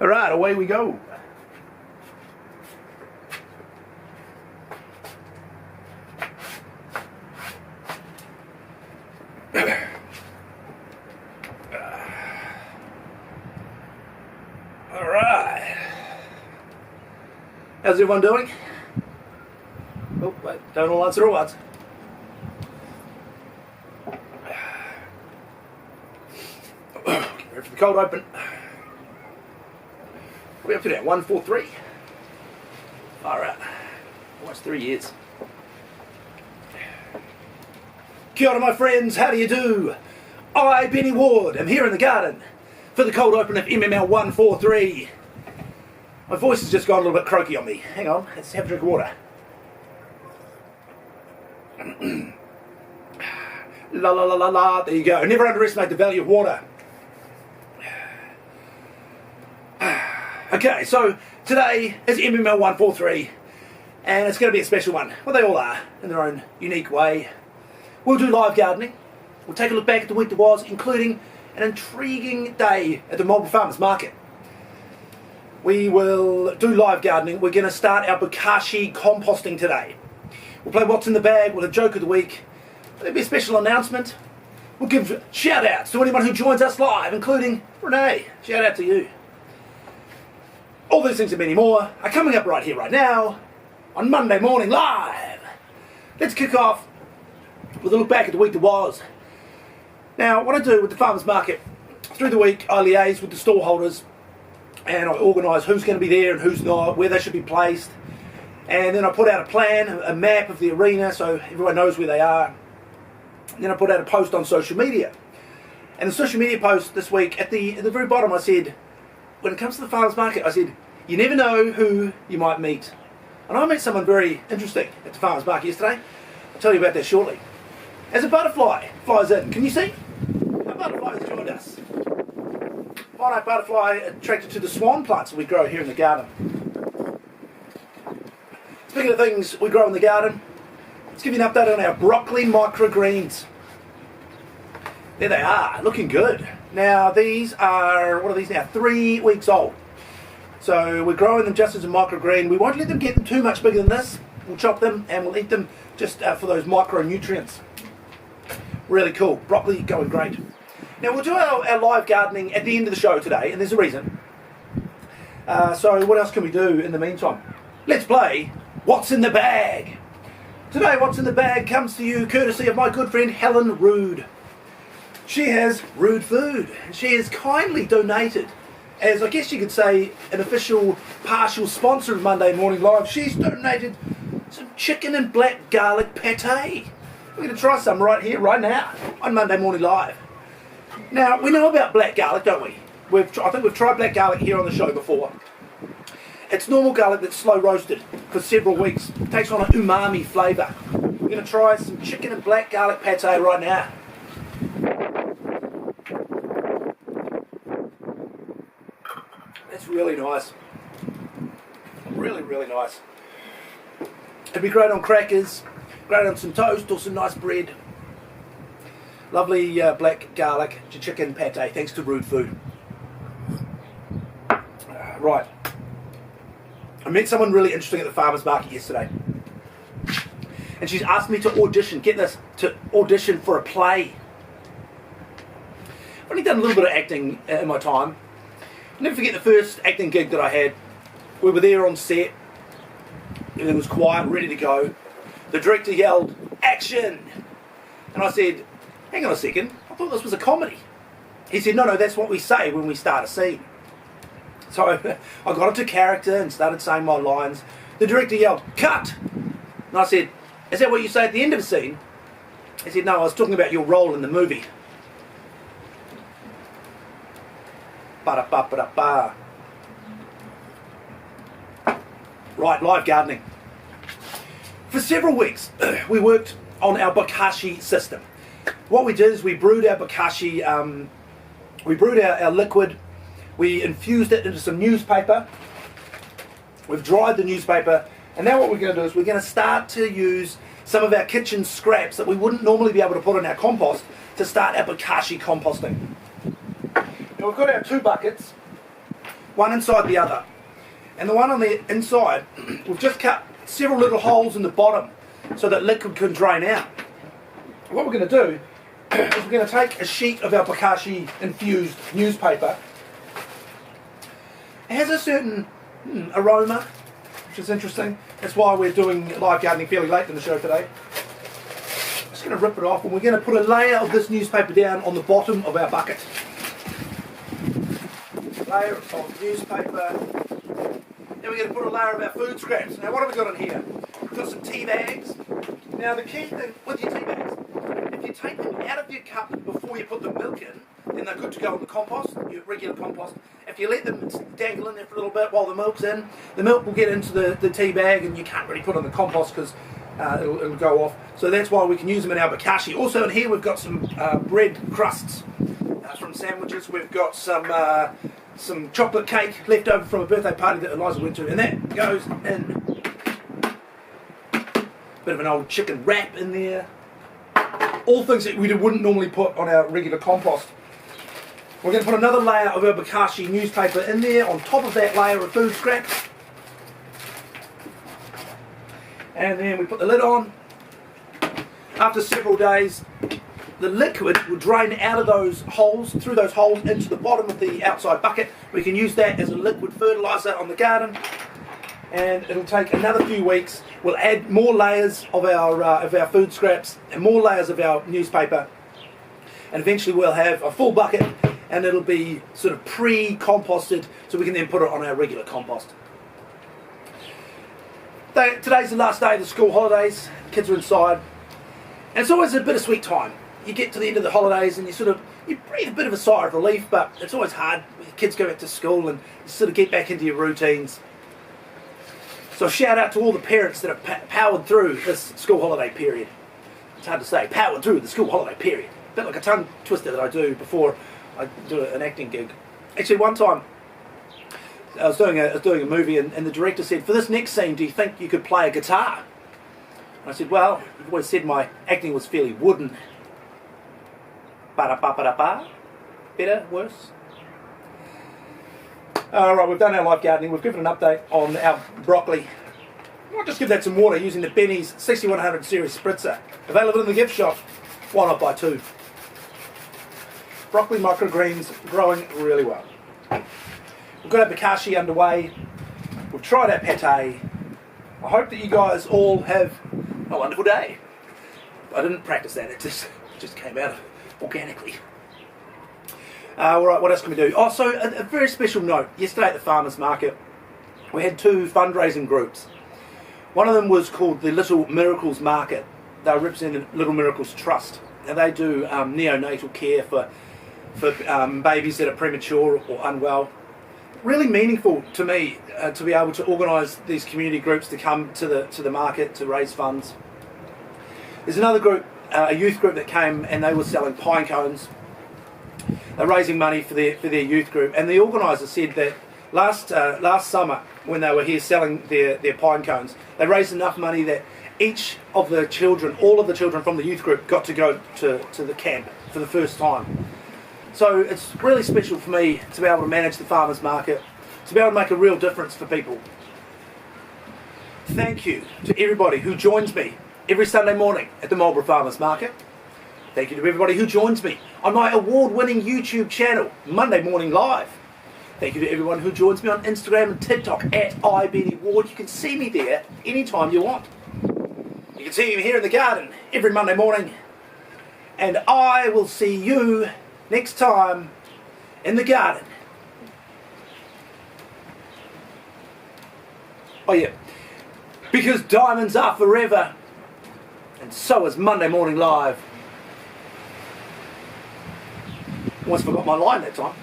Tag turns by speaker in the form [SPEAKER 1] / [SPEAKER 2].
[SPEAKER 1] Alright, away we go. Alright. How's everyone doing? Oh, wait, don't all answer at once. Ready for the cold open. What are we up to now? 143. Alright. Almost 3 years. Kia ora, my friends, how do you do? I, Benny Ward, am here in the garden for the cold open of MML 143. My voice has just gone a little bit croaky on me. Hang on, let's have a drink of water. La la la la la, there you go. Never underestimate the value of water. Okay, so today is MML 143, and it's going to be a special one. Well, they all are, in their own unique way. We'll do live gardening. We'll take a look back at the week that was, including an intriguing day at the Mobile Farmers Market. We will do live gardening. We're going to start our bokashi composting today. We'll play What's in the Bag, we'll have Joke of the Week. There'll be a special announcement. We'll give shout-outs to anyone who joins us live, including Renee. Shout-out to you. All these things and many more are coming up right here, right now, on Monday Morning Live. Let's kick off with a look back at the week that was. Now, what I do with the farmers market, through the week I liaise with the stall holders and I organise who's going to be there and who's not, where they should be placed, and then I put out a plan, a map of the arena so everyone knows where they are. And then I put out a post on social media. And the social media post this week, at the very bottom I said, when it comes to the farmers market, I said, you never know who you might meet. And I met someone very interesting at the farmers market yesterday. I'll tell you about that shortly. As a butterfly flies in, can you see? A butterfly has joined us. Monarch butterfly attracted to the swan plants that we grow here in the garden. Speaking of things we grow in the garden, let's give you an update on our broccoli microgreens. There they are, looking good. Now these are, what are these now? 3 weeks old. So we're growing them just as a microgreen. We won't let them get too much bigger than this. We'll chop them and we'll eat them just for those micronutrients. Really cool. Broccoli going great. Now we'll do our live gardening at the end of the show today, and there's a reason. So what else can we do in the meantime? Let's play What's in the Bag. Today What's in the Bag comes to you courtesy of my good friend Helen Rood. She has Rood Food, and she has kindly donated, as I guess you could say, an official partial sponsor of Monday Morning Live. She's donated some chicken and black garlic pate. We're going to try some right here, right now, on Monday Morning Live. Now, we know about black garlic, don't we? I think we've tried black garlic here on the show before. It's normal garlic that's slow roasted for several weeks. It takes on an umami flavour. We're going to try some chicken and black garlic pate right now. That's really nice. Really, really nice. It'd be great on crackers, great on some toast or some nice bread. Lovely black garlic chicken pate, thanks to Rood Food. Right. I met someone really interesting at the farmers market yesterday. And she's asked me to audition, get this, to audition for a play. I've only done a little bit of acting in my time. I'll never forget the first acting gig that I had. We were there on set. Everything was quiet, ready to go. The director yelled, "Action!" And I said, "Hang on a second, I thought this was a comedy." He said, no, that's what we say when we start a scene. So I got into character and started saying my lines. The director yelled, "Cut!" And I said, "Is that what you say at the end of a scene?" He said, "No, I was talking about your role in the movie." Ba-da-ba-ba-da-ba. Right, live gardening. For several weeks, we worked on our bokashi system. What we did is we brewed our bokashi, we brewed our liquid, we infused it into some newspaper, we've dried the newspaper, and now what we're going to do is we're going to start to use some of our kitchen scraps that we wouldn't normally be able to put in our compost to start our bokashi composting. Now we've got our 2 buckets. one inside the other. And the one on the inside, we've just cut several little holes in the bottom so that liquid can drain out. What we're going to do is we're going to take a sheet of our bokashi infused newspaper. It has a certain aroma, which is interesting. That's why we're doing live gardening fairly late in the show today. Just going to rip it off, and we're going to put a layer of this newspaper down on the bottom of our bucket. Layer of newspaper. Then we're going to put a layer of our food scraps. Now what have we got in here? We've got some tea bags. Now the key thing with your tea bags, if you take them out of your cup before you put the milk in, then they're good to go in the compost, your regular compost. If you let them dangle in there for a little bit while the milk's in, the milk will get into the tea bag and you can't really put it in the compost because it'll go off. So that's why we can use them in our bokashi. Also in here we've got some bread crusts from sandwiches. We've got some chocolate cake left over from a birthday party that Eliza went to, and that goes in. Bit of an old chicken wrap in there. All things that we wouldn't normally put on our regular compost. We're going to put another layer of our bokashi newspaper in there on top of that layer of food scraps. And then we put the lid on. After several days, the liquid will drain out of those holes, through those holes into the bottom of the outside bucket. We can use that as a liquid fertiliser on the garden. And it'll take another few weeks. We'll add more layers of our food scraps and more layers of our newspaper, and eventually we'll have a full bucket, and it'll be sort of pre-composted, so we can then put it on our regular compost. Today's the last day of the school holidays. Kids are inside, and it's always a bittersweet time. You get to the end of the holidays and you breathe a bit of a sigh of relief, but it's always hard when your kids go back to school and you sort of get back into your routines. So shout out to all the parents that have powered through this school holiday period. It's hard to say, powered through the school holiday period. A bit like a tongue twister that I do before I do an acting gig. Actually, one time I was doing a movie, and the director said, "For this next scene, do you think you could play a guitar?" And I said, "Well, you've always said my acting was fairly wooden." Ba-da-ba-ba-da-ba. Better? Worse? Alright, we've done our live gardening. We've given an update on our broccoli. I'll just give that some water using the Benny's 6100 series spritzer. Available in the gift shop. Why not buy two? Broccoli microgreens growing really well. We've got our bokashi underway. We've tried our pate. I hope that you guys all have a wonderful day. I didn't practice that, it just came out organically. Alright, what else can we do? Oh, so a very special note. Yesterday at the farmers market, we had two fundraising groups. One of them was called the Little Miracles Market. They represent the Little Miracles Trust. And they do neonatal care for babies that are premature or unwell. Really meaningful to me to be able to organise these community groups to come to the market to raise funds. There's another group, a youth group that came, and they were selling pine cones. They're raising money for their youth group, and the organiser said that last summer when they were here selling their pine cones, they raised enough money that each of the children, all of the children from the youth group, got to go to the camp for the first time. So it's really special for me to be able to manage the farmers market, to be able to make a real difference for people. Thank you to everybody who joins me every Sunday morning at the Marlborough Farmers Market. Thank you to everybody who joins me on my award-winning YouTube channel, Monday Morning Live. Thank you to everyone who joins me on Instagram and TikTok at iBennyWard. You can see me there anytime you want. You can see me here in the garden every Monday morning. And I will see you next time in the garden. Oh yeah, because diamonds are forever, and so is Monday Morning Live. Almost forgot my line that time.